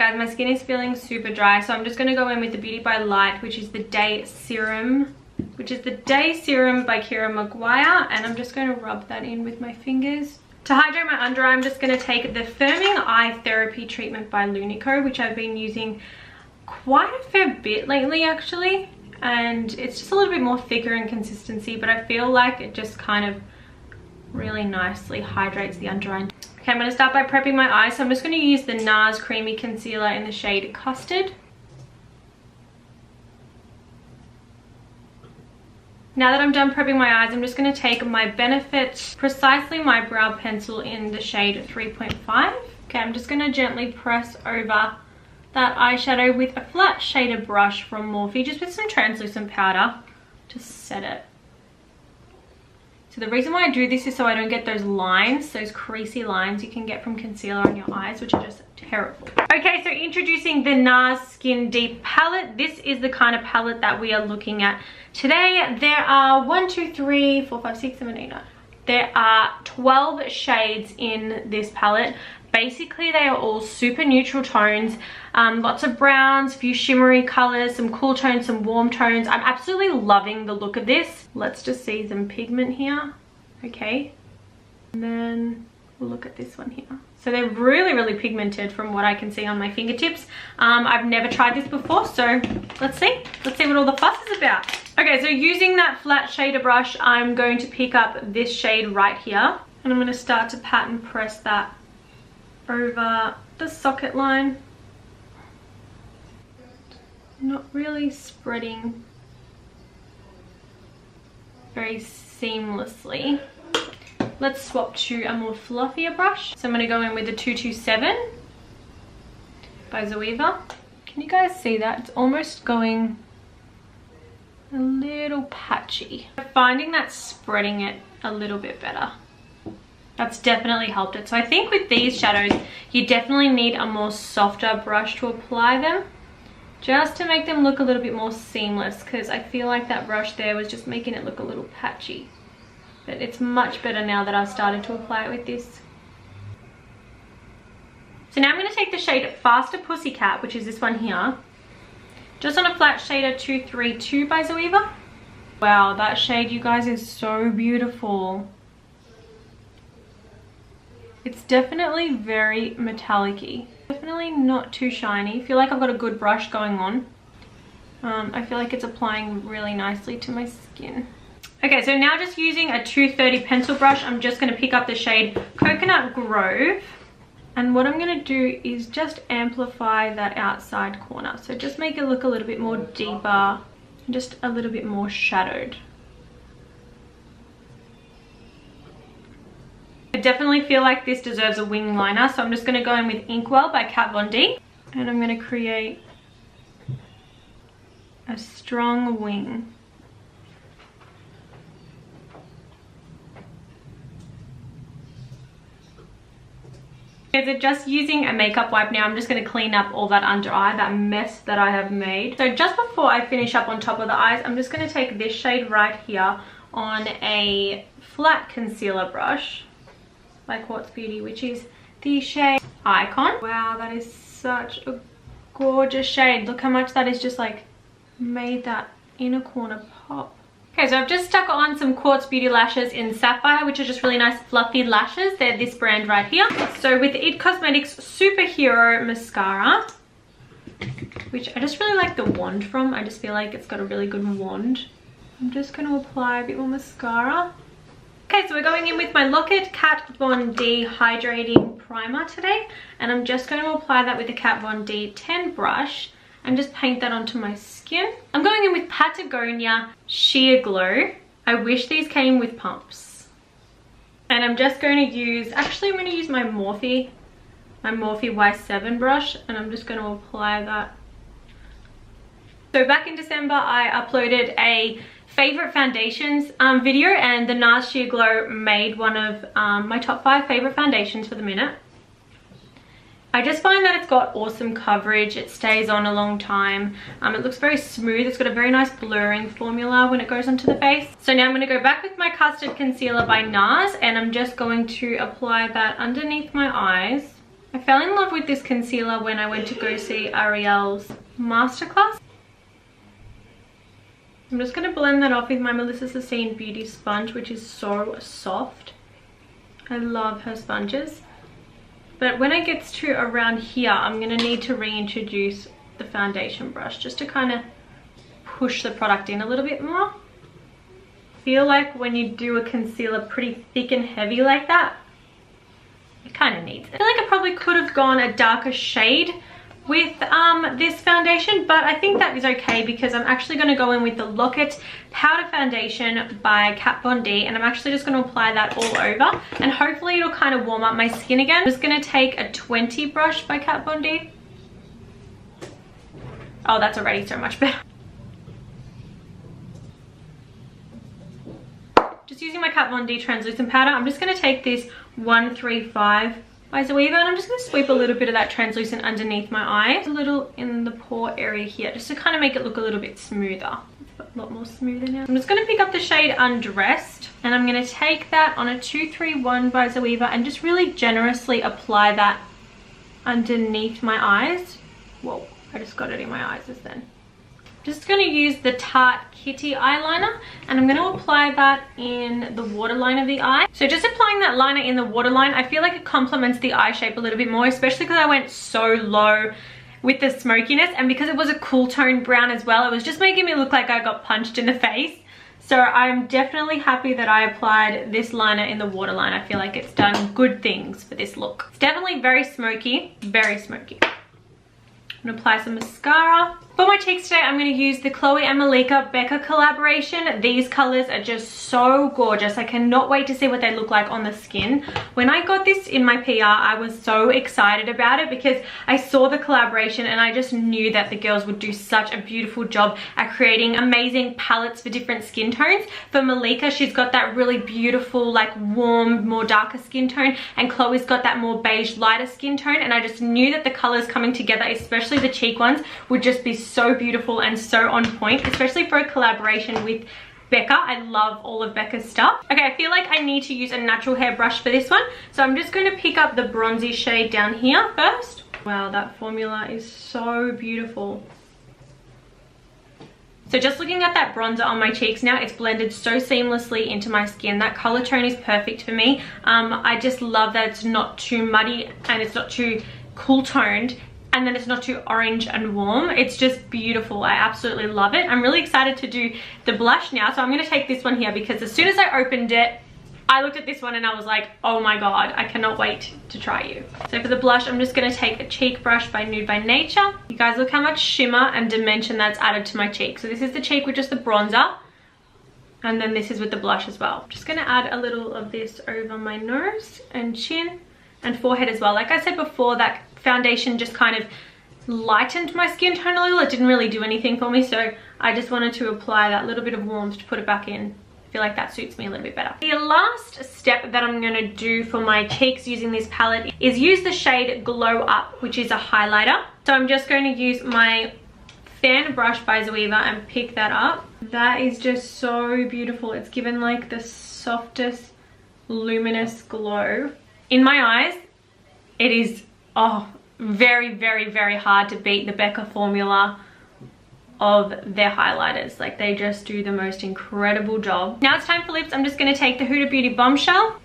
guys, my skin is feeling super dry, so I'm just going to go in with the Beauty by Light, which is the Day Serum, by Kira Maguire, and I'm just going to rub that in with my fingers. To hydrate my under eye, I'm just going to take the Firming Eye Therapy Treatment by Lunico, which I've been using quite a fair bit lately actually, and it's just a little bit more thicker in consistency, but I feel like it just kind of really nicely hydrates the under eye. Okay, I'm going to start by prepping my eyes, so I'm just going to use the Nars Creamy Concealer in the shade Custard. Now that I'm done prepping my eyes, I'm just going to take my Benefit Precisely My Brow Pencil in the shade 3.5. Okay, I'm just going to gently press over that eyeshadow with a flat shader brush from Morphe, just with some translucent powder to set it. So the reason why I do this is so I don't get those lines, those creasy lines you can get from concealer on your eyes, which are just terrible. Okay, so introducing the NARS Skin Deep palette. This is the kind of palette that we are looking at today. There are 1, 2, 3, 4, 5, 6, 7, 8, 9. There are 12 shades in this palette. Basically, they are all super neutral tones, lots of browns, a few shimmery colors, some cool tones, some warm tones. I'm absolutely loving the look of this. Let's just see some pigment here. Okay, and then we'll look at this one here. So they're really, really pigmented from what I can see on my fingertips. I've never tried this before, so let's see what all the fuss is about. Okay, so using that flat shader brush, I'm going to pick up this shade right here, and I'm going to start to pat and press that over the socket line. Not really spreading very seamlessly. Let's swap to a more fluffier brush. So I'm going to go in with the 227 by Zoeva. Can you guys see that? It's almost going a little patchy. I'm finding that spreading it a little bit better. That's definitely helped it. So I think with these shadows, you definitely need a more softer brush to apply them, just to make them look a little bit more seamless, because I feel like that brush there was just making it look a little patchy. But it's much better now that I've started to apply it with this. So now I'm going to take the shade Faster Pussycat, which is this one here, just on a flat shader 232 by Zoeva. Wow, that shade, you guys, is so beautiful. It's definitely very metallic-y. Definitely not too shiny. I feel like I've got a good brush going on. I feel like it's applying really nicely to my skin. Okay, so now just using a 230 pencil brush, I'm just going to pick up the shade Coconut Grove. And what I'm going to do is just amplify that outside corner. So just make it look a little bit more deeper, just a little bit more shadowed. I definitely feel like this deserves a wing liner, so I'm just going to go in with Inkwell by Kat Von D, and I'm going to create a strong wing. Okay, so just using a makeup wipe now, I'm just going to clean up all that under eye, that mess that I have made. So just before I finish up on top of the eyes, I'm just going to take this shade right here on a flat concealer brush by Quartz Beauty, which is the shade Icon. Wow, that is such a gorgeous shade. Look how much that is just like made that inner corner pop. Okay, so I've just stuck on some Quartz Beauty lashes in Sapphire, which are just really nice fluffy lashes. They're this brand right here. So with the IT Cosmetics Superhero Mascara, which I just really like the wand from. I just feel like it's got a really good wand. I'm just going to apply a bit more mascara. Okay, so we're going in with my Locket Kat Von D Hydrating Primer today. And I'm just going to apply that with the Kat Von D 10 brush and just paint that onto my skin. I'm going in with Patagonia Sheer Glow. I wish these came with pumps. And I'm just going to use, actually I'm going to use my Morphe Y7 brush, and I'm just going to apply that. So back in December, I uploaded a favorite foundations video, and the NARS Sheer Glow made one of my top 5 favorite foundations for the minute. I just find that it's got awesome coverage. It stays on a long time. It looks very smooth. It's got a very nice blurring formula when it goes onto the face. So now I'm going to go back with my Custard Concealer by NARS, and I'm just going to apply that underneath my eyes. I fell in love with this concealer when I went to go see Ariel's masterclass. I'm just going to blend that off with my Melissa Sassine Beauty sponge, which is so soft. I love her sponges. But when it gets to around here, I'm going to need to reintroduce the foundation brush just to kind of push the product in a little bit more. I feel like when you do a concealer pretty thick and heavy like that, it kind of needs it. I feel like I probably could have gone a darker shade with this foundation, but I think that is okay because I'm actually going to go in with the Lock-It Powder Foundation by Kat Von D, and I'm actually just going to apply that all over, and hopefully it'll kind of warm up my skin again. I'm just going to take a 20 brush by Kat Von D. Oh, that's already so much better. Just using my Kat Von D translucent powder, I'm just going to take this 135 by Zoeva, and I'm just going to sweep a little bit of that translucent underneath my eye, a little in the pore area here, just to kind of make it look a little bit smoother. It's a lot more smoother now. I'm just going to pick up the shade Undressed, and I'm going to take that on a 231 by Zoeva and just really generously apply that underneath my eyes. Whoa, I just got it in my eyes just then. Just going to use the Tarte Kitty eyeliner, and I'm going to apply that in the waterline of the eye. So just applying that liner in the waterline, I feel like it complements the eye shape a little bit more, especially because I went so low with the smokiness, and because it was a cool tone brown as well, it was just making me look like I got punched in the face. So I'm definitely happy that I applied this liner in the waterline. I feel like it's done good things for this look. It's definitely very smoky, very smoky. I'm going to apply some mascara. For my cheeks today, I'm going to use the Khloe Malika BECCA collaboration. These colors are just so gorgeous. I cannot wait to see what they look like on the skin. When I got this in my PR, I was so excited about it because I saw the collaboration and I just knew that the girls would do such a beautiful job at creating amazing palettes for different skin tones. For Malika, she's got that really beautiful, like warm, more darker skin tone, and Khloe's got that more beige, lighter skin tone, and I just knew that the colors coming together, especially the cheek ones, would just be so beautiful and so on point, especially for a collaboration with BECCA. I love all of BECCA's stuff. Okay, I feel like I need to use a natural hair brush for this one, so I'm just going to pick up the bronzy shade down here first. Wow, that formula is so beautiful. So just looking at that bronzer on my cheeks now, it's blended so seamlessly into my skin. That color tone is perfect for me. I just love that it's not too muddy and it's not too cool toned, and then it's not too orange and warm. It's just beautiful. I absolutely love it. I'm really excited to do the blush now. So I'm going to take this one here because as soon as I opened it, I looked at this one and I was like, oh my god, I cannot wait to try you. So for the blush, I'm just going to take a cheek brush by Nude by Nature. You guys, look how much shimmer and dimension that's added to my cheek. So this is the cheek with just the bronzer, and then this is with the blush as well. I'm just going to add a little of this over my nose and chin and forehead as well. Like I said before, that foundation just kind of lightened my skin tone a little. It didn't really do anything for me, so I just wanted to apply that little bit of warmth to put it back in. I feel like that suits me a little bit better. The last step that I'm going to do for my cheeks using this palette is use the shade Glow Up, which is a highlighter. So I'm just going to use my fan brush by Zoeva and pick that up. That is just so beautiful. It's given like the softest luminous glow. In my eyes, it is very, very, very hard to beat the BECCA formula of their highlighters. Like, they just do the most incredible job. Now it's time for lips. I'm just going to take the Huda Beauty Bombshell.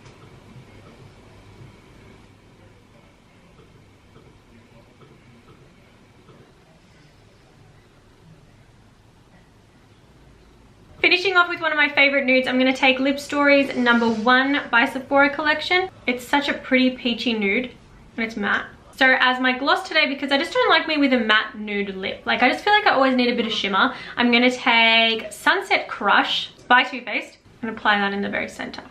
Finishing off with one of my favorite nudes, I'm going to take Lip Stories number 1 by Sephora Collection. It's such a pretty peachy nude and it's matte. So as my gloss today, because I just don't like me with a matte nude lip, like I just feel like I always need a bit of shimmer, I'm going to take Sunset Crush by Too Faced and apply that in the very center.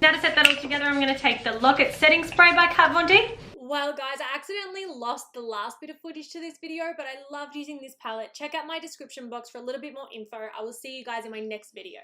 Now to set that all together, I'm going to take the Lock-It Setting Spray by Kat Von D. Well guys, I accidentally lost the last bit of footage to this video, but I loved using this palette. Check out my description box for a little bit more info. I will see you guys in my next video.